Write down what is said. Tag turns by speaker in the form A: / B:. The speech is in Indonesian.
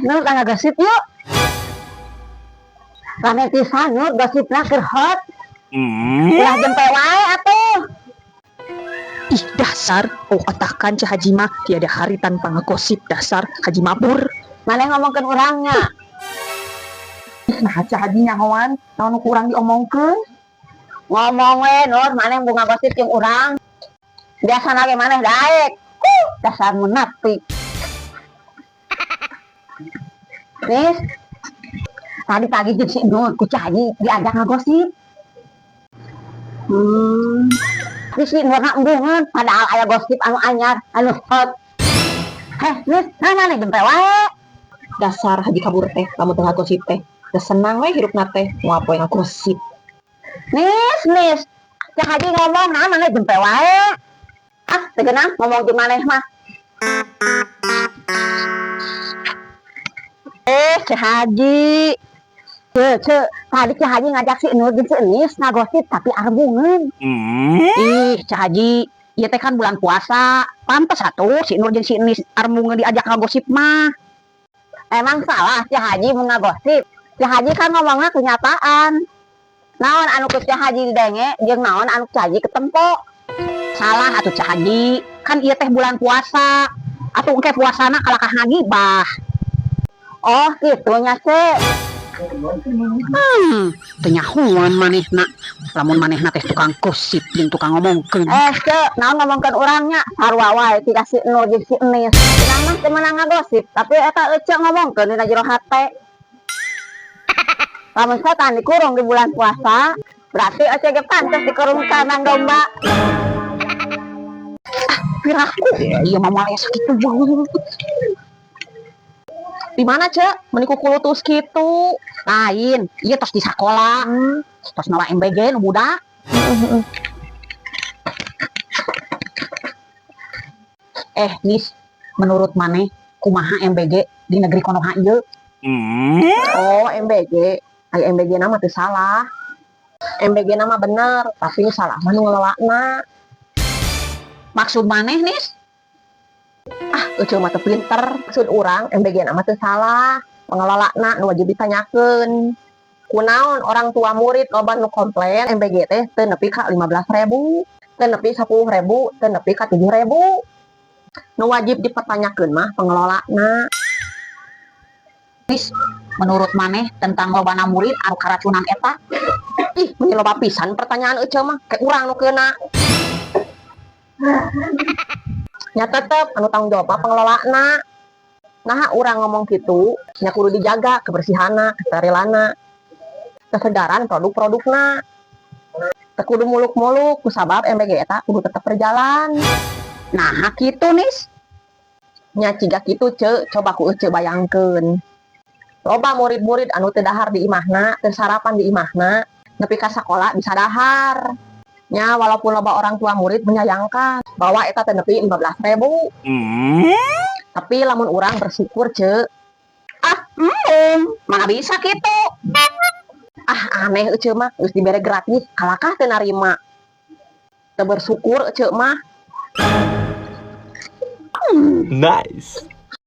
A: Nur tangga gosip yuk. Rame pisan Nur gosipna keur hot. Ulah jempe wae atuh.
B: Ih dasar, otakan Cah Haji mah tiada hari tanpa ngegosip dasar Haji Mabur.
A: Maneh ngomongkeun urangnya.
C: Nah, Cah Haji nyahoan, naon kurang diomongkeun.
A: Ngomong we Nur, maneh bunga gosip jeung urang. Biasana ge maneh daek. Dasar munafik. Nis, tadi pagi jeung si Nur ku Cah Haji diajak ngagosip. Di si Nur embungeun padahal aya gosip anu anyar, anu hot. Nis, maneh jempe wae.
B: Dasar Haji kabur teh, lamun teu ngagosip teh. Da senang we hirupna teh, moal poe ngagosip.
A: Nis, Cah Haji ngomong nah maneh jempe wae. Teu geunang ngomong jeung maneh mah. Cah Haji. Tadi Cah Haji ngajak si Nur jeung si Nis ngagosip tapi arbungeun.
B: Ih, Cah Haji, ieu teh kan bulan puasa. Pantes atuh si Nur jeung si Nis arbungeun diajak ngagosip mah.
A: Emang salah Cah Haji mau ngagosip? Cah Haji kan ngomongna kenyataan. Naon anu ku Cah Haji didenge jeung naon anu Cah Haji ketempo.
B: Salah atuh Cah Haji, kan ieu teh bulan puasa. Atuh engke puasana kalakah ngagibah.
A: Oh, kitunya Ce.
B: Teu nyahoan manehna. Lamun manehna teh tukang gosip jeung tukang ngomongkeun.
A: Ce, naon ngomongkeun urangnya sarua wae ti si Nur jeung si Nis. Urang mah teu meunang ngagosip, tapi eta ece ngomongkeun dina jero hate. Lamun setan dikurung di bulan puasa, berarti ece ge pantes dikurung kandang domba.
B: Piraku ieu mah moal sakitu banget. Di mana Cek? Meniku kulutus kitu. Lain, ieu tos di sakola. Tos nawa MBG nu budak. Nis, menurut maneh kumaha MBG di negeri Konoha ieu?
A: Oh, MBG. Ai MBG nama teu salah. MBG nama bener, tapi salah mah nu ngelolana.
B: Maksud maneh Nis?
A: Ece mah teu pinter. Maksud urang MBG nama teu salah. Pengelolana nu wajib ditanyakeun. Kunaon orang tua murid loba nu komplain MBG teh teu nepi ka 15.000, teu nepi 10.000, teu nepi ka 7.000. Nu wajib dipertanyakeun mah pengelolana.
B: Nis, menurut maneh tentang lobana murid anu karacunan eta?
A: Ih, mun loba pisan pertanyaan ece mah kayak urang nu keuna. Nya tetep anu tanggung jawab pengelolana. Nah, urang ngomong gitu, nya kudu dijaga kebersihanna, kesterilanna, kesegaran produk-produkna. Teu kudu muluk-muluk kusabab MBG eta kudu tetep berjalan.
B: Nah, kitu Nis.
A: Nya ciga kitu Ce, coba ku ece bayangkeun. Loba murid-murid anu teu dahar di imahna, teu sarapan di imahna, nepi ka sakola bisa dahar. Nya walaupun loba orang tua murid menyayangkan bahwa eta teu nepi 15.000. Tapi lamun urang bersyukur Ce.
B: Mana bisa kitu?
A: Aneh ece mah geus dibere gratis, kalakah teu narima. Teu bersyukur ece mah.
D: Nice.